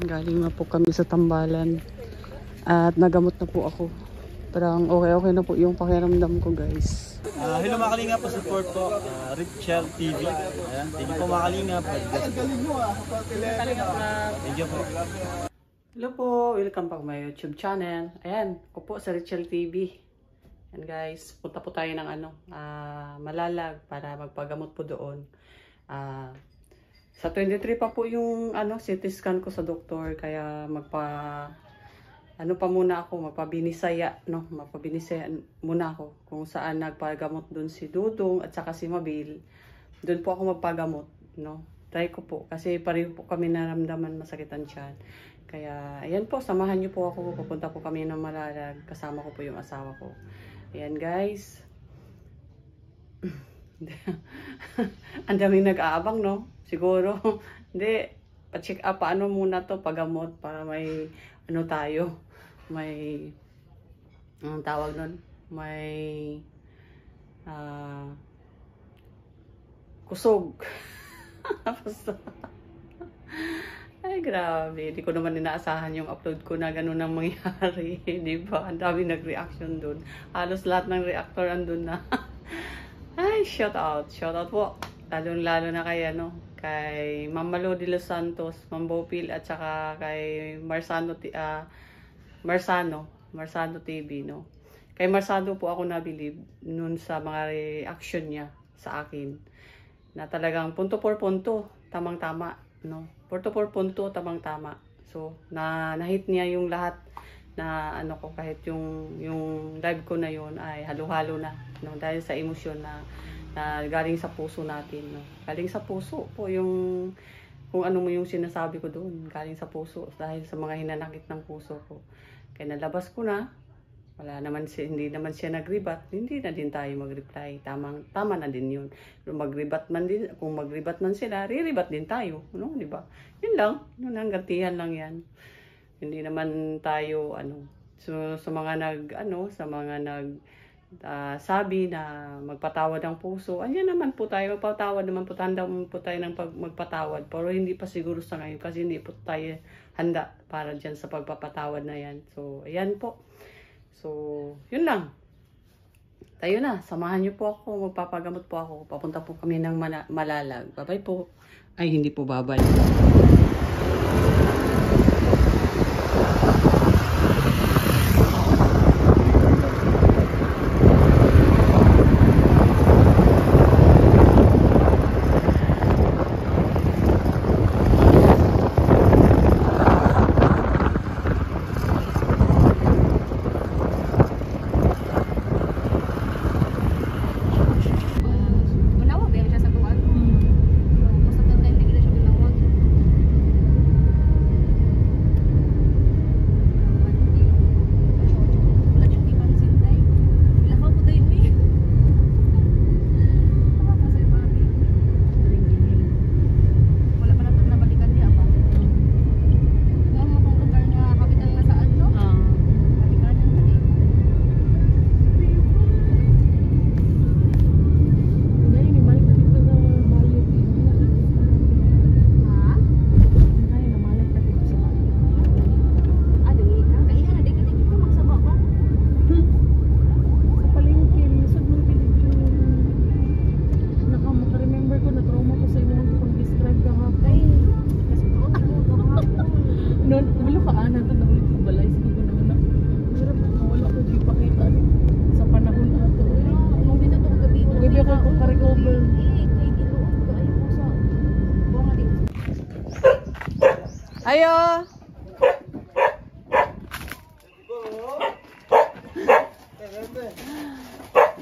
Galing na po kami sa tambalan at nagamot na po ako. Parang okay na po yung pakiramdam ko, guys. Hello mga kalingap, support po Richel TV. Ayan, thank you po mga kalingap. Thank you po. Hello po, welcome back to my YouTube channel. Ayan, ako po sa Richel TV. Ayan guys, punta po tayo ng Malalag para magpagamot po doon. Sa 23 pa po yung CT scan ko sa doktor, kaya magpabinisaya muna ako kung saan nagpagamot doon si Dudong at saka si Mabil. Doon po ako magpagamot, no. Try ko po kasi pareho po kami naramdaman masakitan tiyan. Kaya ayan po, samahan niyo po ako, pupunta po kami ng Malalag, kasama ko po yung asawa ko. Ayan guys. Ang daming nag-aabang, no? Siguro, hindi, pa-check up, paano muna to, pagamot, para may, tayo, may, anong tawag nun? May, kusog. Ay, grabe, hindi ko naman inaasahan yung upload ko na ganun ang mangyari, di ba? Ang daming nag-reaction dun. Halos lahat ng reactor andun na. Ay, shout out po. Lalo na kay kay Ma'am de los Santos, Ma'am Bopil, at saka kay Marsano TV, no. Kay Marsano po ako nabilib nun sa mga reaction niya sa akin. Na talagang punto por punto, tamang-tama, no. Punto por punto, tamang-tama. So, na-hit niya yung lahat na kahit yung live ko na yun ay halo-halo na, no, dahil sa emosyon na galing sa puso natin, no. Galing sa puso po yung kung ano mo yung sinasabi ko doon, galing sa puso dahil sa mga hinanakit ng puso ko. Kaya nalabas ko na, hindi naman siya nag-rebat, hindi na din tayo mag-reply. Tama na din yun. Kung mag-rebat man sila, re-rebat din tayo, no, di ba? Yun lang, ang gantihan lang yan. Hindi naman tayo so, sa mga sabi na magpatawad ang puso. Anyan naman po tayo, magpatawad naman po, handa po tayo ng magpatawad. Pero hindi pa siguro sa ngayon kasi hindi po tayo handa para dyan sa pagpapatawad na yan. So, ayan po. So, yun lang. Tayo na, samahan niyo po ako, magpapagamot po ako. Papunta po kami ng Malalag. Bye-bye po. Ay, hindi po babay. Ayo.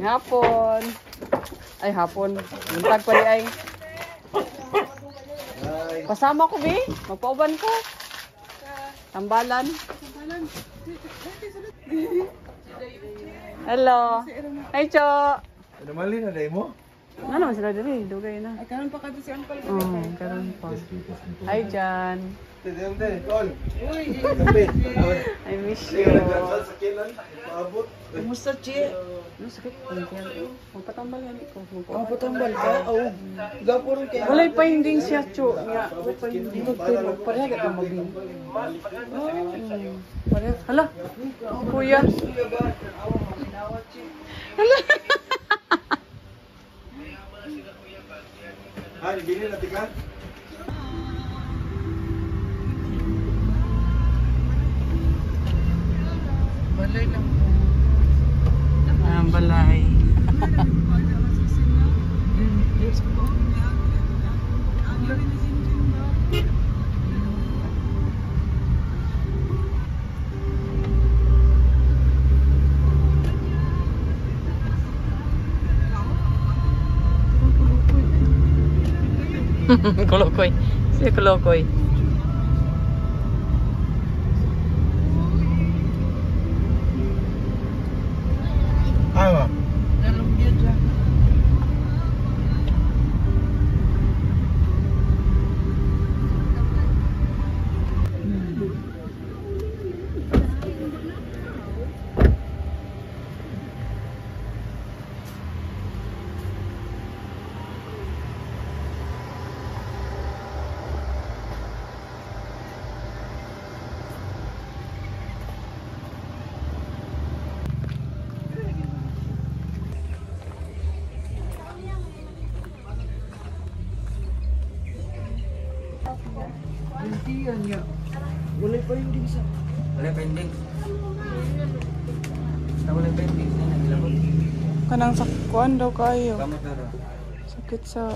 Hapon. Ay, hapon. Buntag pa di ay. Pasama ko, Bi. Magpauban ko. Tambalan. Hello. Hi, Cho. Ano mali na day mo? Ano sila diri? Dugay na. Ay, karon pa ka si Uncle. Oh, karon pa. Hi, Jan. I miss you. Kumusta, Che? Ano sakit? Magpatambal yan ko. Oh, patambal ka? Oo. Gapo rin kaya. Walay finding siya, Cho. Nga, walay finding. Pero pareha ka mabing. Pareha. Hala. Kuya. Ay, bili na tiga. Balay lang. Ang balay. Kolokoy. Si Kolokoy. Ama. Dalam dia dyan. Hindi yan ya. Wala pa rin din sa... Wala pending. Basta wala pending na nagilabot. Kanang sakkuan daw kayo. Kamu taro. Sakit sa...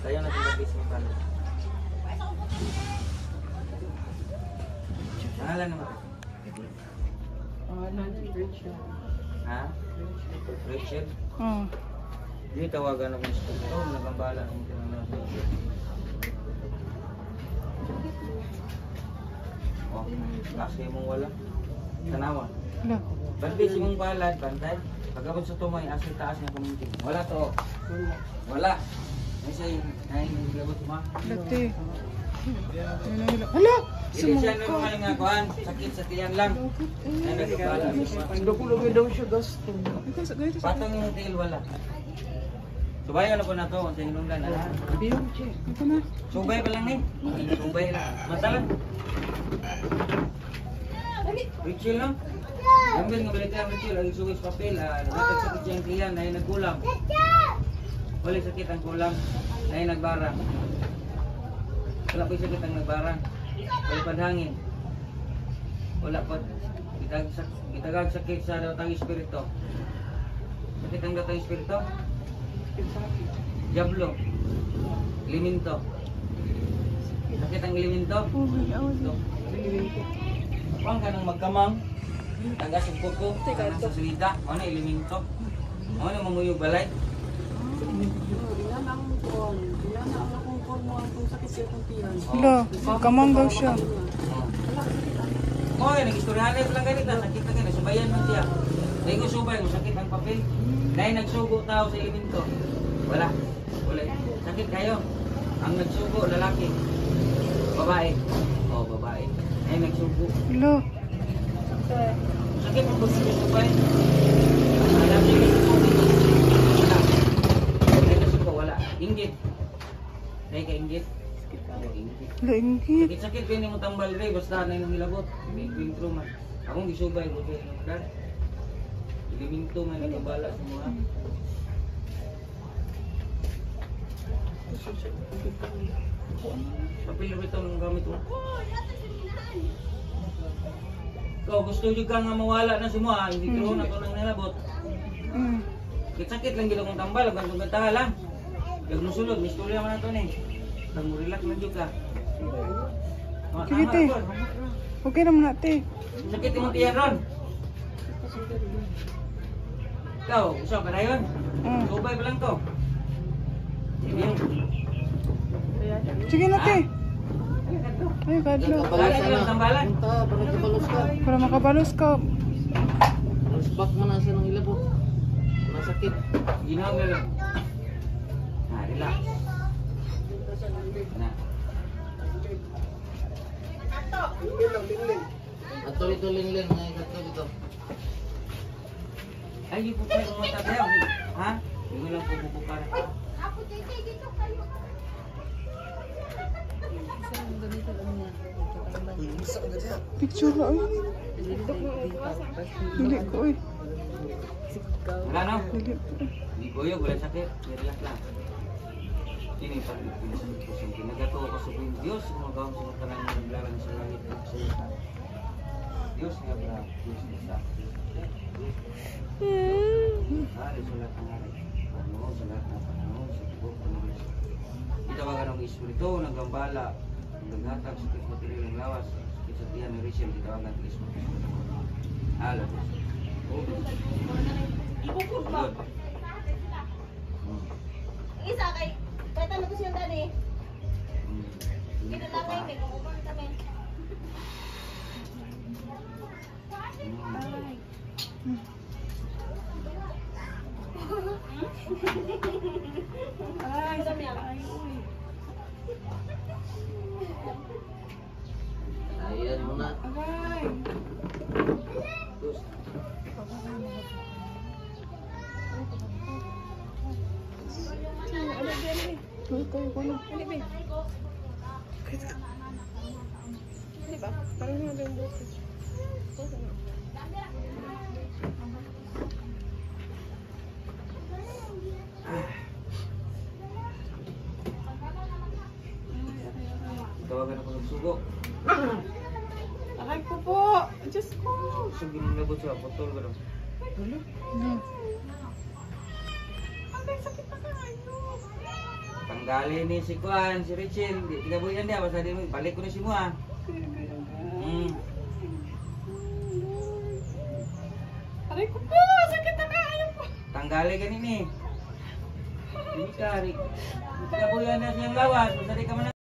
Tayo na tinapis mo pala. Pangalan naman. Ha? Rachel? Oh. Hindi tawagan ako sa ito. Nagambala. Oh, kasi mong wala. Tanawa. Hala. Bantay si mong balad, bantay. Pagkabot sa tumay, asal taas niya kumunting. Wala to. Wala. Kasi, ay, nagilabot mo. Dati. Hala! Hindi siya naman nga kuhan. Sakit sa tiyan lang. Ay, nagkabala. Hindi ko lagay daw siya gasto. Patong yung tail, wala. Subayan na po na to, kung sa hinungdan. Hindi yung Che. Ito na. Subay pa lang eh. Subay lang. Matalan. Rachel no? Gambil nga balik ka Rachel, lagi sugis papel. Nagatag sakit siya ang tiyan, ay nagkulang. Wala sakit ang kulang, ay nagbarang. Wala pa sakit ang nagbarang. Wala padhangin. Wala pa. Itagag sakit sa datang espiritu. Sakit ang datang espiritu. Diablo. Liminto. Sakit ang liminto. Ito. Kuang ka nang magkamang. Tagas ang kuko. Tagas sa salida. Ano liminto. Ano mamuyog balay. Hala. Kamang daw siya. Oy, nag-istoryahan lang ganito. Sakit na ganito. Subayan mo siya. Dahil ko subay, kung sakit ang papel. Dahil nagsugo tao sa elemento. Wala. Wala. Sakit kayo. Ang nagsugo, lalaki. Babae. Oh, babae. Dahil nagsugo. Hala. Sakit ang pagsusubay. Alam niyo yung sugo. Wala. Dahil nagsugo, wala. Inggit. Dahil ka inggit. Sakit ka mo, inggit. Hala, inggit. Sakit-sakit din mo tambal rin. Basta na yung hilabot. May kwintro man. Akong gisubay ko din. Liminto man nagabala sa mga. Papel na ito ng gamit mo. Ikaw, gusto nyo ka nga mawala na si mo ha. Hindi kiro na ito nang nilabot. Mm. Sakit lang gila kong tambal. Hanggang gagtaha lang. Huwag nusulog. Misturya man na ito eh. Hanggang mo relax na dyan ka. Kikiti. Okay naman natin. Sakit yung tiyan ron. Ikaw, gusto ka na yun? Subay pa lang to. Sige. Sige natin. Ay, kadlo. Wala ka lang tambalan. Para makabalos ka. Back mo na siya ng ilabot. Masakit. Ginawa mo lang. Relax. Na. Tuloy-tuloy lang na ito. Ay, hindi po kayo pumunta tayo. Ha? Hindi mo lang po pupunta. Picture na, oy. Dili ko, oy. Wala na. Dili ko. Hindi ko yun, wala sakit. Relax lang. Ini pa rin po sa pinagatuwa ko sa Diyos. Magawang sa mga talang ng bilaran sa langit at sa iyo. Diyos nga ba? Diyos nga sa hari sa lahat ng hari. Panahon sa lahat ng panahon. Sa tibok ng mga itawagan ng Espiritu, naggambala, naghatag, sakit na pinil ng lawas, sakit sa tiyan ng Rachel, itawagan ng Espiritu. Alam. Ayun. Isa kay kaya tanong ko siya dali. Hindi Dito ko lang pa. kay kukumpara kami. Ay, dami ay. Ayan mo na. Agay. Uy, kayo ko na. Ano ba? Di ba? Parang nga din bukas. Tawagan ako ng sugo. Aray ko po. Diyos ko. So, ginilabot siya. Putol ka daw. Ano? Tanggalin ni si Kuan, si Rachel. Tiga bulan dia, basta dia balik ko na si Mua. Aray ko po. Sakit na kayo po. Tanggalin ka nini. Hindi ka, Rick. Tiga bulan na siyang lawas. Basta di ka man.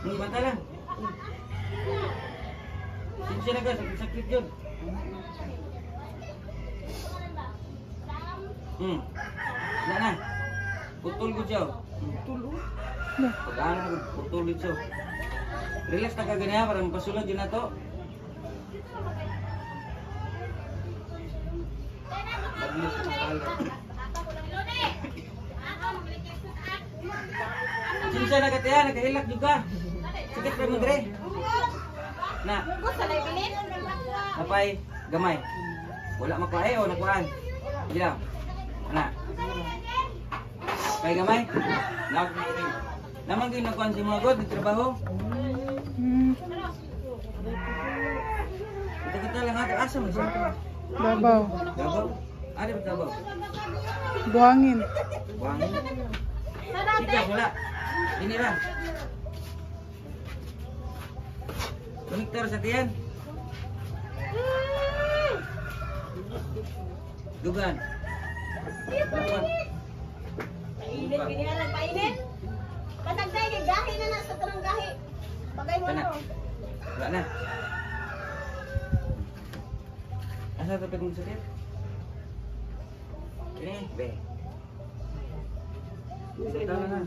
Hindi banta lang. Sinsya na ka, sakit yun. Wala na. Putol ko siya. Pag-ano ko, putol ko siya. Relax na ka ganyan, para mapasulod yun na to. Baglis ko pala. Sinsya na ka tiya, nakahilak juga. Sakit pa mo dire. Na, Gusto na ibilin? napay, gamay. Wala makuha o nakuhaan. Gila. Ana. Kay gamay. Naman gyud nakuhaan si mga god nagtrabaho. Kita lang ato asa mo siya. Babaw. Gabaw. Ada ba gabaw? Buhangin. Wangin. Ika wala. Ini ra. Konektor sa tiyan. Dugan. Painit, ginihalan, painit. Patagday, kay gahi na sa tanang gahi. Bagay mo Kana. ano. Wala na. Asa to pagong sakit? Kini, be. Sakit na na.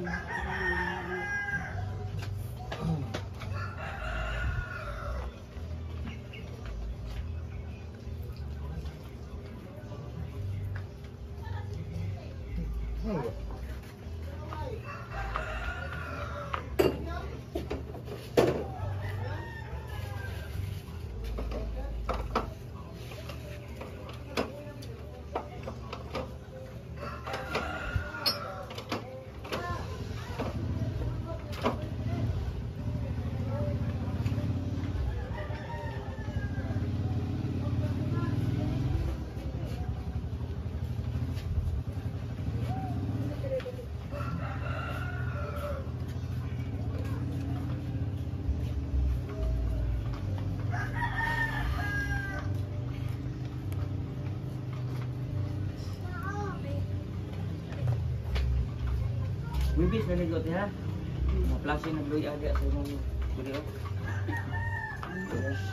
Wibis na ligot ha. Mga plase nagluy aga sa imong video. Yes.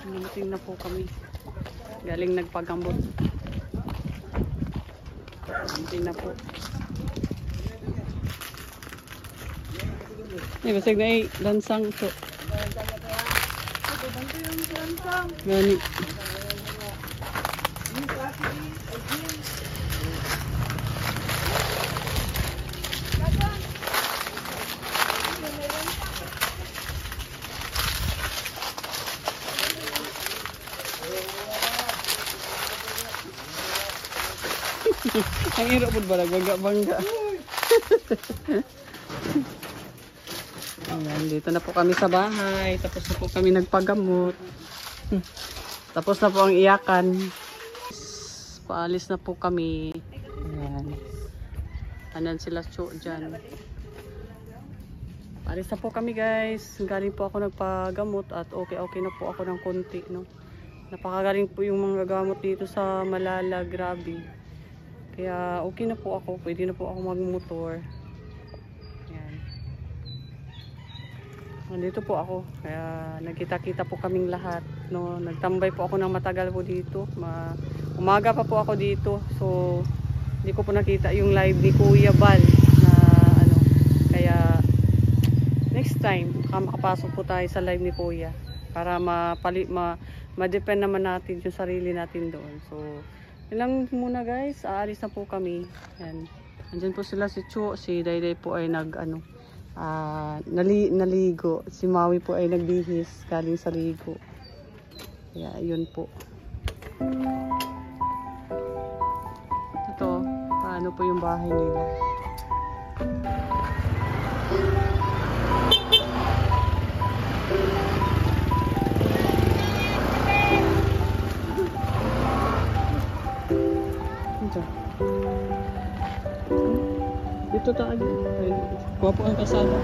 Dumating na po kami. Galing nagpagamot. Dumating na po. Ay, basig na lansang to. Gani. Ang iro po ba? Bangga-bangga. Ayan, dito na po kami sa bahay. Tapos na po kami nagpagamot. Tapos na po ang iyakan. Paalis na po kami. Ayan. Anan sila Cho dyan. Paalis na po kami guys. Galing po ako nagpagamot at okay na po ako ng konti. No? Napakagaling po yung mga gamot dito sa Malala. Grabe. Kaya okay na po ako. Pwede na po ako magmotor. Ayan. Nandito po ako. Kaya nagkita-kita po kaming lahat. No? Nagtambay po ako ng matagal po dito. Umaga pa po ako dito. So, hindi ko po nakita yung live ni Kuya Bal. Na, ano, kaya, next time, makapasok po tayo sa live ni Kuya. Para ma-depend naman natin yung sarili natin doon. So, ilang muna guys, aalis na po kami. Yan. Andyan po sila si Cho, si Dayday po ay naligo. Si Maui po ay nagbihis galing sa ligo. Kaya yun po. Ito, paano po yung bahay nila. Dito tayo. Kuha po ang kasama.